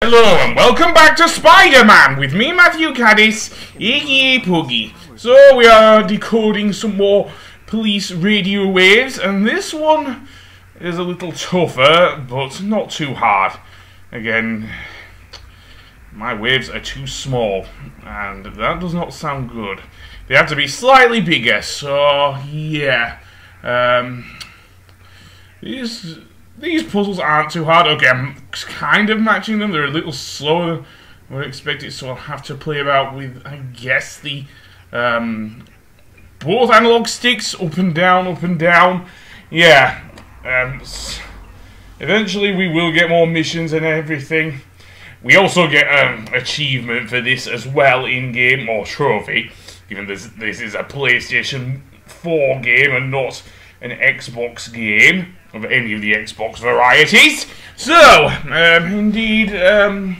Hello and welcome back to Spider-Man with me, Matthew Caddis, aka Puggy. So we are decoding some more police radio waves, and this one is a little tougher, but not too hard. Again, my waves are too small, and that does not sound good. They have to be slightly bigger, so yeah. These puzzles aren't too hard. Okay, I'm kind of matching them. They're a little slower than I would expect it, so I'll have to play about with, I guess, the both analog sticks, up and down, up and down. Yeah. Eventually we will get more missions and everything. We also get an achievement for this as well in-game, or trophy, given this is a PlayStation 4 game and not an Xbox game of any of the Xbox varieties. So, indeed, no,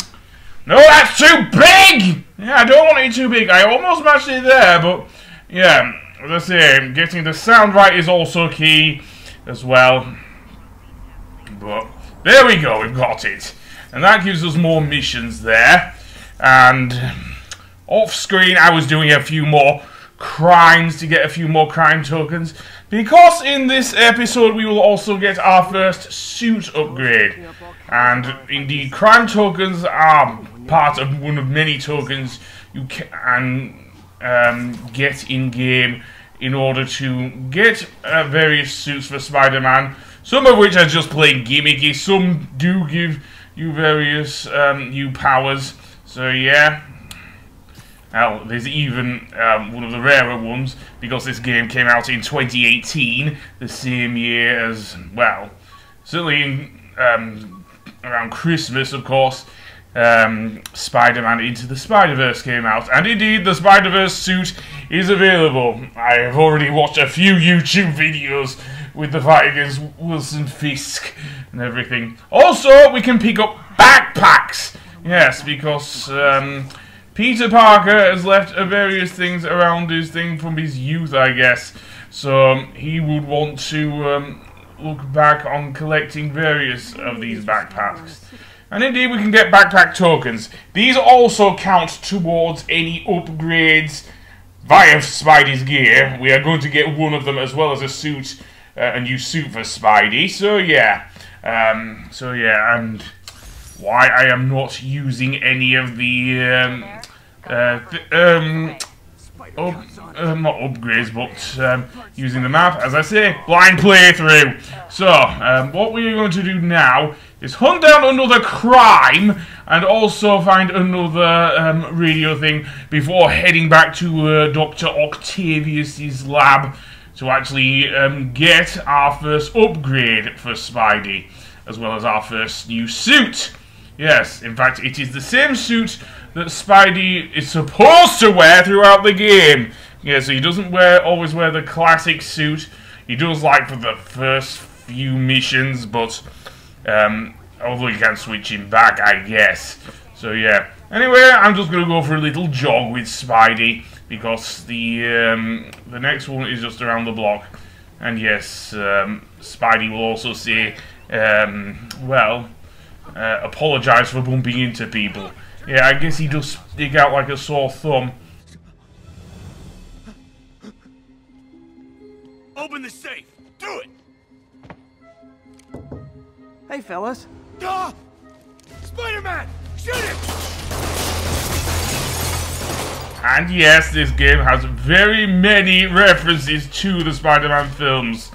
that's too big! Yeah, I don't want it too big. I almost matched it there, but yeah, as I say, getting the sound right is also key as well. But there we go, we've got it. And that gives us more missions there. And off screen, I was doing a few more crimes to get a few more crime tokens, because in this episode we will also get our first suit upgrade. And indeed, crime tokens are part of one of many tokens you can get in game in order to get various suits for Spider-Man, some of which are just plain gimmicky, some do give you various new powers. So yeah. Well, there's even one of the rarer ones, because this game came out in 2018, the same year as, well, certainly in, around Christmas, of course, Spider-Man Into the Spider-Verse came out. And indeed, the Spider-Verse suit is available. I have already watched a few YouTube videos with the fight against Wilson Fisk and everything. Also, we can pick up backpacks. Yes, because Peter Parker has left various things around his thing from his youth, I guess. So he would want to look back on collecting various of these backpacks. And indeed, we can get backpack tokens. These also count towards any upgrades via Spidey's gear. We are going to get one of them as well as a suit, a new suit for Spidey. So yeah, and why I am not using any of the not upgrades, but using the map, as I say, blind playthrough. So, what we are going to do now is hunt down another crime and also find another radio thing before heading back to Dr. Octavius' lab to actually get our first upgrade for Spidey, as well as our first new suit. Yes, in fact, it is the same suit that Spidey is supposed to wear throughout the game. Yeah, so he doesn't always wear the classic suit. He does, like, for the first few missions, but although you can switch him back, I guess. So yeah. Anyway, I'm just gonna go for a little jog with Spidey, because the next one is just around the block. And yes, Spidey will also say, apologise for bumping into people. Yeah, I guess he does stick out like a sore thumb. Open the safe! Do it! Hey, fellas. Ah! Spider-Man! Shoot him! And yes, this game has very many references to the Spider-Man films.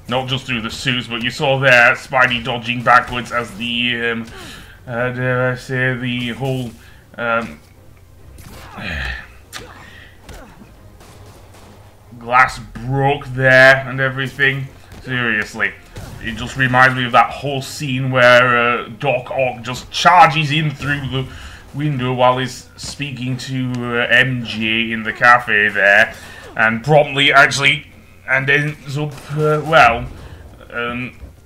Not just through the suits, but you saw there Spidey dodging backwards as the, dare I say, the whole, glass broke there and everything. Seriously. It just reminds me of that whole scene where Doc Ock just charges in through the window while he's speaking to MJ in the cafe there, and promptly actually ends up,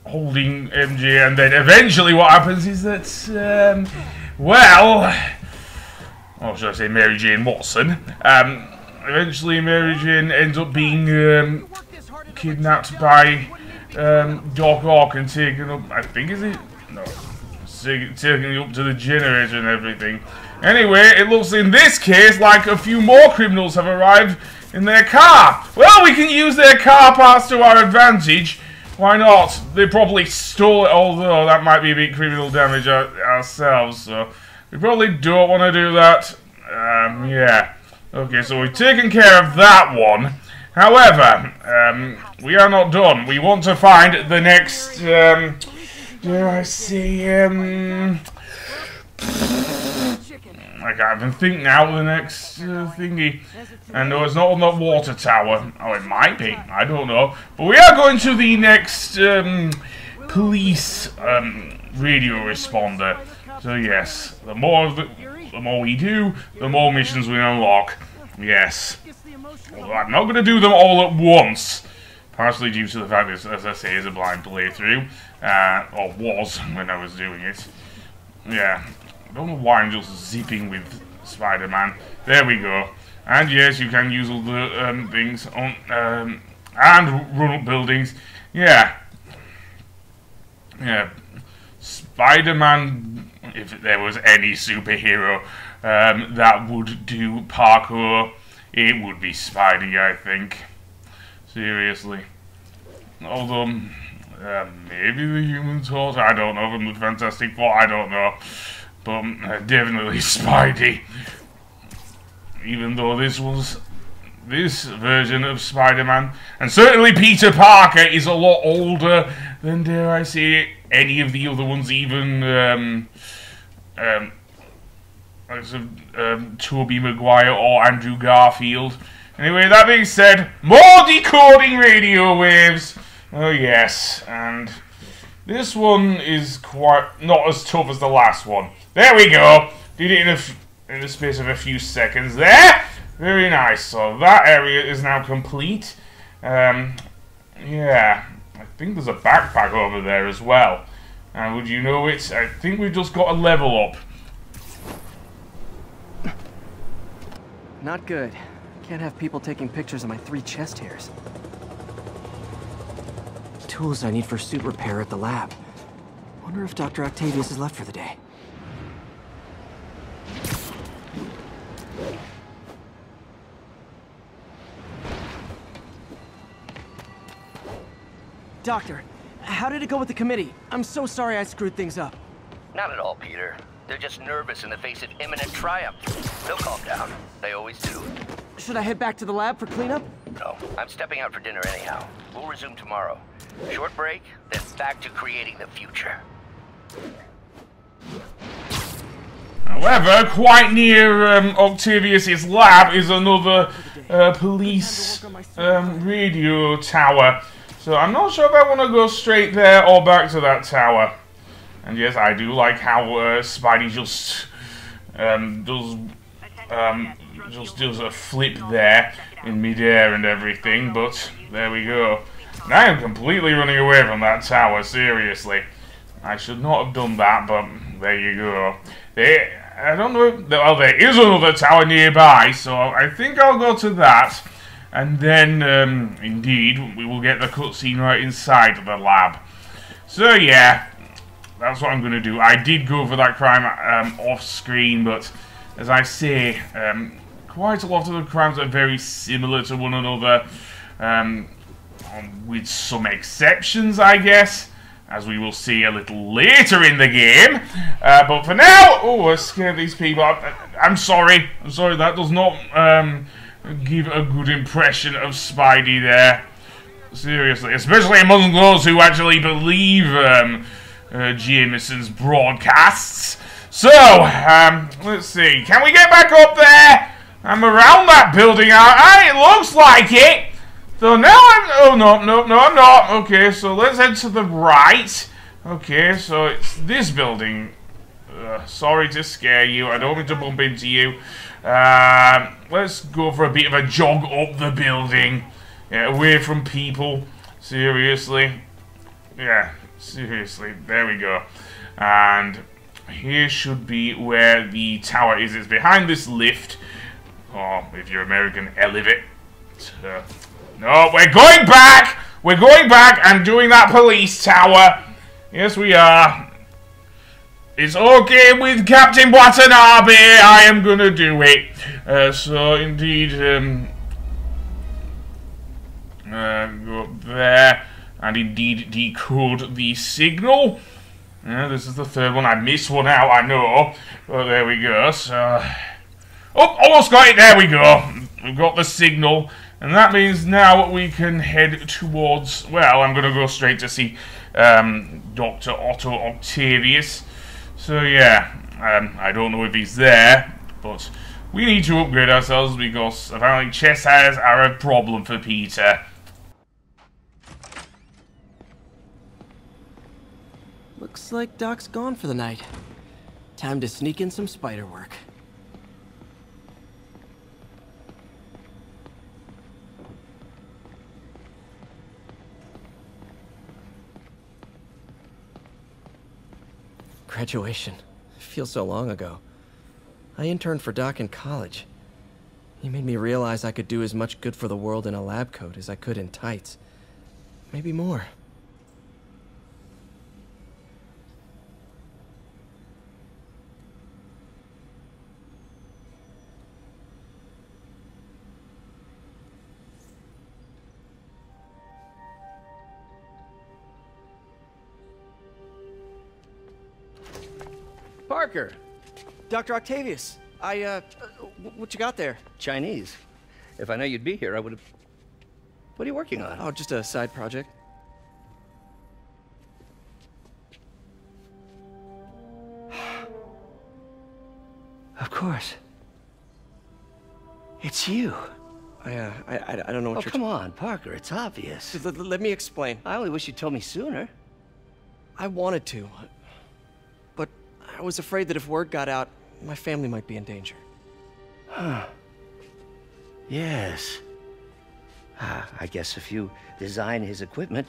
holding MJ, and then eventually what happens is that, or should I say Mary Jane Watson, eventually Mary Jane ends up being kidnapped by Doc Ock and taken up, I think, is it? No. taking you up to the generator and everything. Anyway, it looks in this case like a few more criminals have arrived in their car. Well, we can use their car parts to our advantage. Why not? They probably stole it, although that might be a bit criminal damage ourselves, so we probably don't want to do that. Yeah. Okay, so we've taken care of that one. However, we are not done. We want to find the next, dare I say, I can't even think now, the next thingy. And no, it's not on the water tower. Oh, it might be. I don't know. But we are going to the next police radio responder. So yes, the more we do, the more missions we unlock. Yes. Although I'm not going to do them all at once. Partially due to the fact that, as I say, it's a blind playthrough. Or was when I was doing it. Yeah. I don't know why I'm just zipping with Spider-Man. There we go. And yes, you can use all the things on and run up buildings. Yeah. Yeah. Spider-Man, if there was any superhero that would do parkour, it would be Spidey, I think. Seriously. Although, maybe the Human Torch, I don't know, from the Fantastic Four, I don't know. But definitely Spidey. Even though this version of Spider-Man, and certainly Peter Parker, is a lot older than, dare I say, any of the other ones, even Tobey Maguire or Andrew Garfield. Anyway, that being said, more decoding radio waves. Oh yes, and this one is quite not as tough as the last one. There we go. Did it in the space of a few seconds there. Very nice. So that area is now complete. Yeah, I think there's a backpack over there as well. And would you know it? I think we've just got a level up. Not good. Can't have people taking pictures of my 3 chest hairs. Tools I need for suit repair at the lab. Wonder if Dr. Octavius is left for the day. Doctor, how did it go with the committee? I'm so sorry I screwed things up. Not at all, Peter. They're just nervous in the face of imminent triumph. They'll calm down. They always do. Should I head back to the lab for cleanup? No, I'm stepping out for dinner anyhow. We'll resume tomorrow. Short break, then back to creating the future. However, quite near Octavius' lab is another police radio tower. So I'm not sure if I want to go straight there or back to that tower. And yes, I do like how Spidey just does a flip there in midair and everything. But there we go. And I am completely running away from that tower. Seriously, I should not have done that. But there you go. I don't know. Well, there is another tower nearby, so I think I'll go to that. And then, indeed, we will get the cutscene right inside of the lab. So, yeah, that's what I'm going to do. I did go for that crime off-screen, but as I say, quite a lot of the crimes are very similar to one another, with some exceptions, I guess, as we will see a little later in the game. But for now, I scared these people. I'm sorry. I'm sorry, that does not give a good impression of Spidey there. Seriously, especially among those who actually believe Jameson's broadcasts. So, let's see. Can we get back up there? I'm around that building, aren't I? It looks like it. So now I'm... Oh, no, I'm not. Okay, so let's head to the right. Okay, so it's this building. Sorry to scare you. I don't mean to bump into you. Let's go for a bit of a jog up the building. Yeah, away from people. Seriously. Yeah, seriously. There we go. And here should be where the tower is. It's behind this lift. Or, if you're American, elevator. No, we're going back! We're going back and doing that police tower. Yes, we are. it's okay with Captain Watanabe. I am gonna do it. So indeed, go up there and indeed decode the signal. This is the third one. I missed one out, I know. But there we go. So, oh, almost got it. There we go. We've got the signal, and that means now we can head towards. Well, I'm gonna go straight to see Dr. Otto Octavius. So yeah, I don't know if he's there, but we need to upgrade ourselves because apparently chest hairs are a problem for Peter. Looks like Doc's gone for the night. Time to sneak in some spider work. Graduation. It feels so long ago. I interned for Doc in college. He made me realize I could do as much good for the world in a lab coat as I could in tights. Maybe more. Parker! Dr. Octavius, what you got there? Chinese. If I know you'd be here, I would have... What are you working on? Oh, just a side project. Of course. It's you. I don't know what you're... come on, Parker, it's obvious. Let me explain. I only wish you'd told me sooner. I wanted to, but I was afraid that if word got out, my family might be in danger. Huh. Yes. I guess if you design his equipment,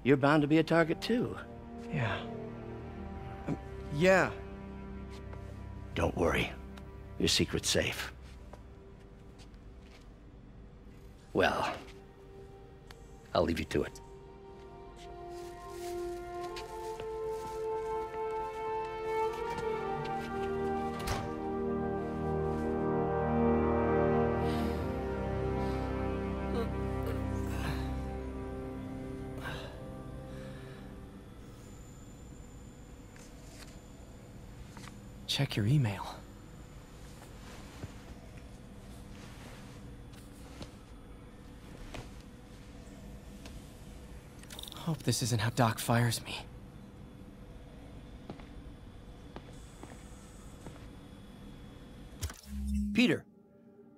you're bound to be a target too. Yeah. Yeah. Don't worry. Your secret's safe. Well, I'll leave you to it. Check your email. Hope this isn't how Doc fires me. Peter,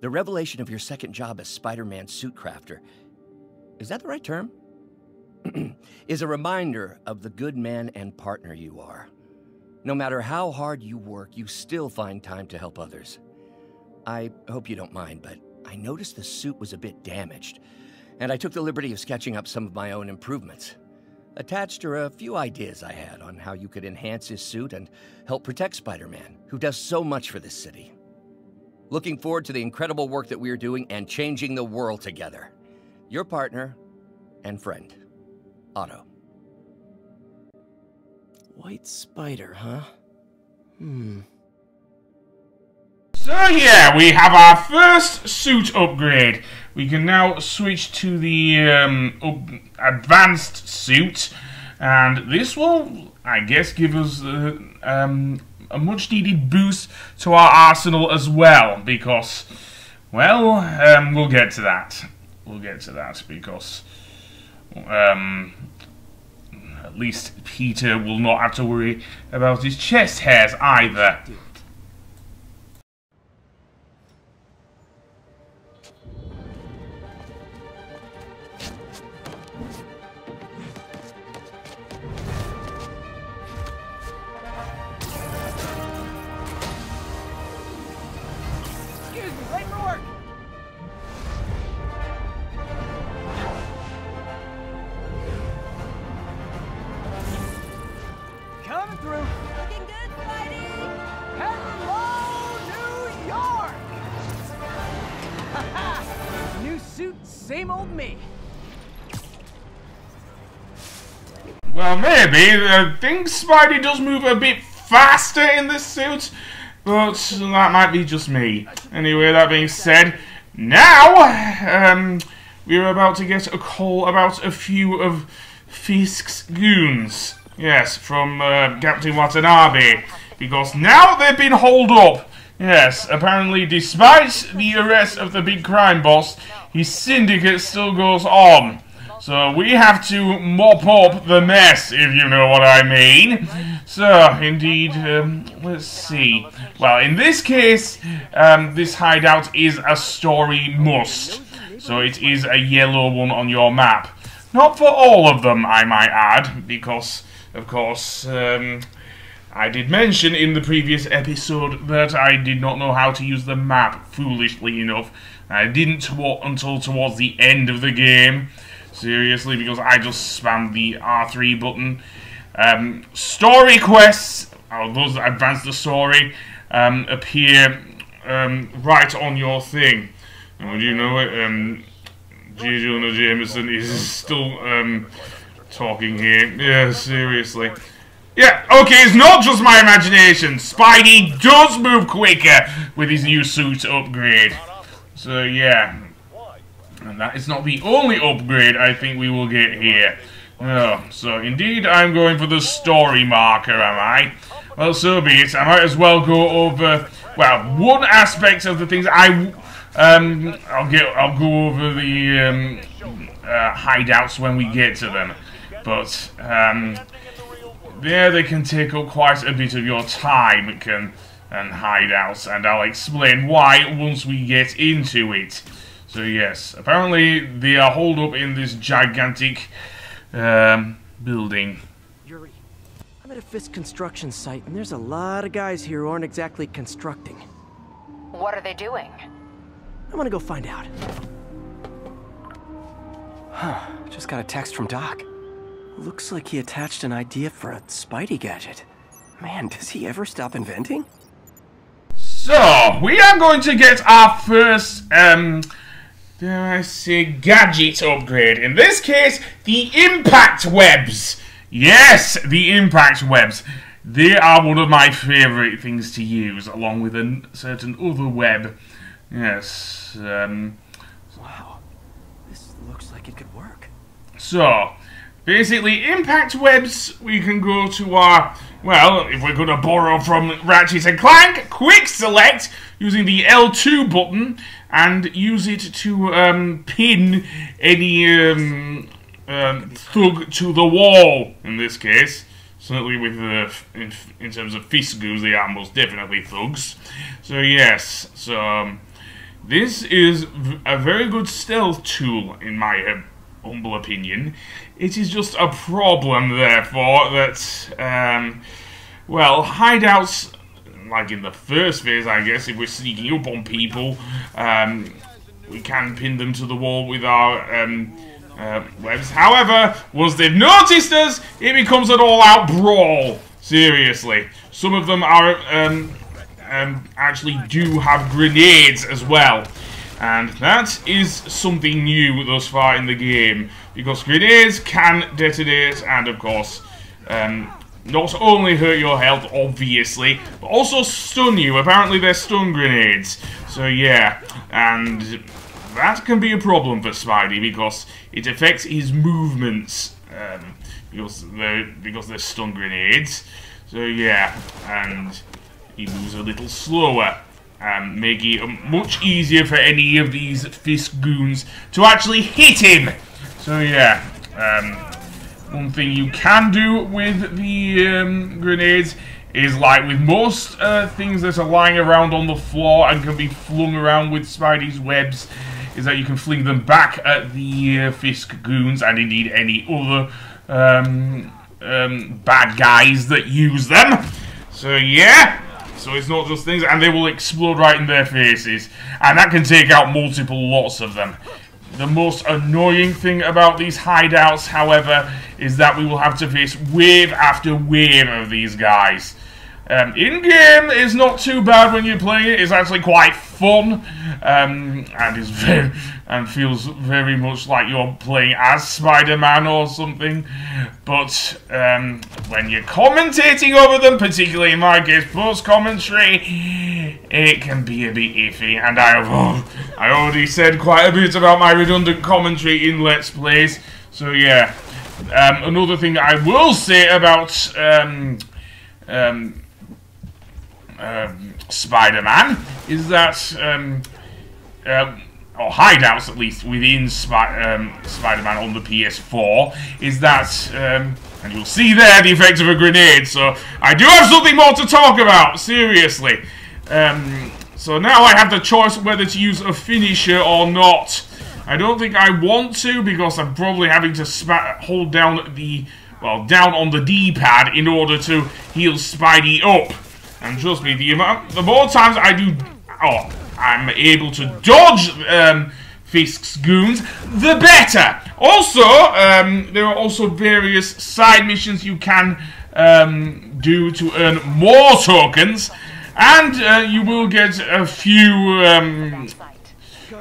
the revelation of your second job as Spider-Man suit crafter, is that the right term? Is a reminder of the good man and partner you are. No matter how hard you work, you still find time to help others. I hope you don't mind, but I noticed the suit was a bit damaged, and I took the liberty of sketching up some of my own improvements. Attached are a few ideas I had on how you could enhance his suit and help protect Spider-Man, who does so much for this city. Looking forward to the incredible work that we're doing and changing the world together. Your partner and friend, Otto. White spider, huh? So yeah, we have our first suit upgrade. We can now switch to the advanced suit, and this will, I guess, give us a much-needed boost to our arsenal as well. Because, well, we'll get to that. We'll get to that because, at least Peter will not have to worry about his chest hairs either. Excuse me, late for work! Coming through! Looking good, Spidey! Hello, New York! Haha! New suit, same old me. Well, maybe. I think Spidey does move a bit faster in this suit, but that might be just me. Anyway, that being said, now we're about to get a call about a few of Fisk's goons. Yes, from Captain Watanabe, because now they've been holed up. Yes, apparently despite the arrest of the big crime boss, his syndicate still goes on. So we have to mop up the mess, if you know what I mean. So, indeed, let's see. Well, in this case, this hideout is a story must. So it is a yellow one on your map. Not for all of them, I might add, because, of course, I did mention in the previous episode that I did not know how to use the map, foolishly enough. I didn't until towards the end of the game. Seriously, because I just spammed the R3 button. Story quests, or those that advance the story, appear right on your thing. And would you know it? J. Jonah Jameson is still talking here. Yeah, seriously. Yeah, okay, it's not just my imagination. Spidey does move quicker with his new suit upgrade. So, yeah. And that is not the only upgrade I think we will get here. Oh, so indeed I'm going for the story marker, am I? Well, so be it. I might as well go over, well, one aspect of the things I'll go over the hideouts when we get to them. But they can take up quite a bit of your time, and hideouts, and I'll explain why once we get into it. So yes, apparently they are holed up in this gigantic building. Yuri, I'm at a Fisk construction site, and there's a lot of guys here who aren't exactly constructing. What are they doing? I want to go find out. Huh, just got a text from Doc. Looks like he attached an idea for a Spidey gadget. Man, does he ever stop inventing? So, we are going to get our first, dare I say, gadget upgrade. In this case, the impact webs. Yes, the impact webs. They are one of my favourite things to use, along with a certain other web. Yes. Wow, this looks like it could work. So, basically, impact webs, we can go to our, well, if we're going to borrow from Ratchet and Clank, quick select using the L2 button and use it to pin any thug to the wall, in this case. Certainly with in terms of Fisk goons, they are most definitely thugs. So yes, so this is a very good stealth tool in my humble opinion. It is just a problem, therefore, that, well, hideouts, like in the first phase, I guess, if we're sneaking up on people, we can pin them to the wall with our webs. However, once they've noticed us, it becomes an all-out brawl. Seriously. Some of them are, actually do have grenades as well. And that is something new thus far in the game, because grenades can detonate and, of course, not only hurt your health, obviously, but also stun you. Apparently they're stun grenades. So yeah, and that can be a problem for Spidey, because it affects his movements, because they're stun grenades. So yeah, and he moves a little slower. Making it much easier for any of these Fisk goons to actually hit him. So yeah, one thing you can do with the grenades is, like with most things that are lying around on the floor and can be flung around with Spidey's webs, is that you can fling them back at the Fisk goons and indeed any other bad guys that use them. So yeah. So it's not just things, and they will explode right in their faces. And that can take out multiple lots of them. The most annoying thing about these hideouts, however, is that we will have to face wave after wave of these guys. In-game is not too bad when you're playing it. It's actually quite fun, and is very and feels very much like you're playing as Spider-Man or something. But when you're commentating over them, particularly in my case, post-commentary, it can be a bit iffy. And I already said quite a bit about my redundant commentary in Let's Plays. So yeah, another thing I will say about Spider-Man is that, or hideouts at least within Spider-Man on the PS4, is that, and you'll see there the effect of a grenade, so I do have something more to talk about, seriously. So now I have the choice whether to use a finisher or not. I don't think I want to, because I'm probably having to hold down the, well, down on the D-pad in order to heal Spidey up. And trust me, the more times I do, I'm able to dodge Fisk's goons, the better. Also, there are also various side missions you can do to earn more tokens, and you will get a few,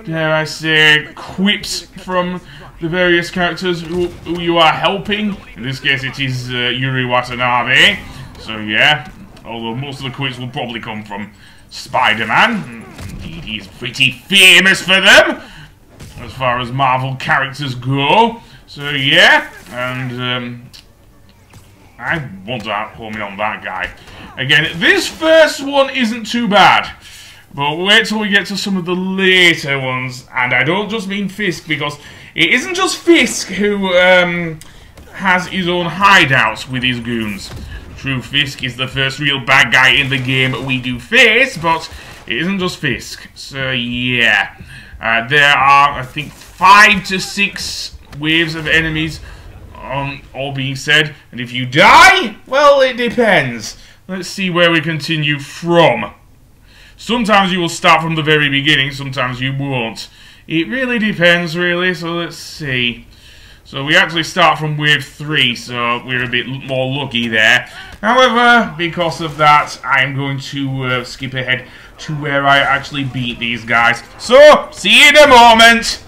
dare I say, quips from the various characters who you are helping. In this case, it is Yuri Watanabe. So yeah. Although most of the quips will probably come from Spider-Man. Indeed, he's pretty famous for them, as far as Marvel characters go. So yeah, and I want to home in on that guy. Again, this first one isn't too bad, but wait till we get to some of the later ones. And I don't just mean Fisk, because it isn't just Fisk who has his own hideouts with his goons. True, Fisk is the first real bad guy in the game we do face, but it isn't just Fisk. So yeah, there are, I think, 5 to 6 waves of enemies, all being said. And if you die, well, it depends. Let's see where we continue from. Sometimes you will start from the very beginning, sometimes you won't. It really depends, really, so let's see. So we actually start from wave 3, so we're a bit more lucky there. However, because of that, I'm going to skip ahead to where I actually beat these guys. So, see you in a moment!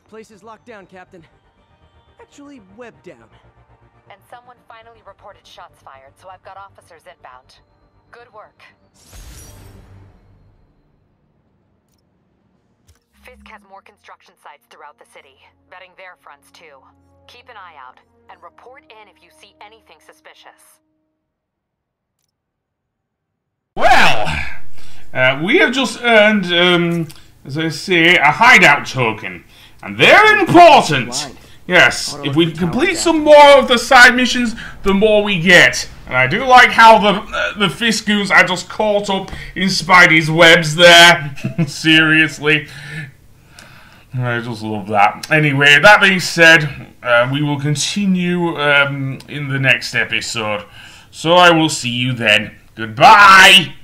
Place is locked down, Captain. Actually, webbed down. And someone finally reported shots fired, so I've got officers inbound. Good work. Fisk has more construction sites throughout the city, vetting their fronts too. Keep an eye out, and report in if you see anything suspicious. Well, we have just earned, as I say, a hideout token. And they're important! Yes, if we complete some more of the side missions, the more we get. And I do like how the Fisk goons are just caught up in Spidey's webs there. Seriously. I just love that. Anyway, that being said, we will continue in the next episode. So I will see you then. Goodbye!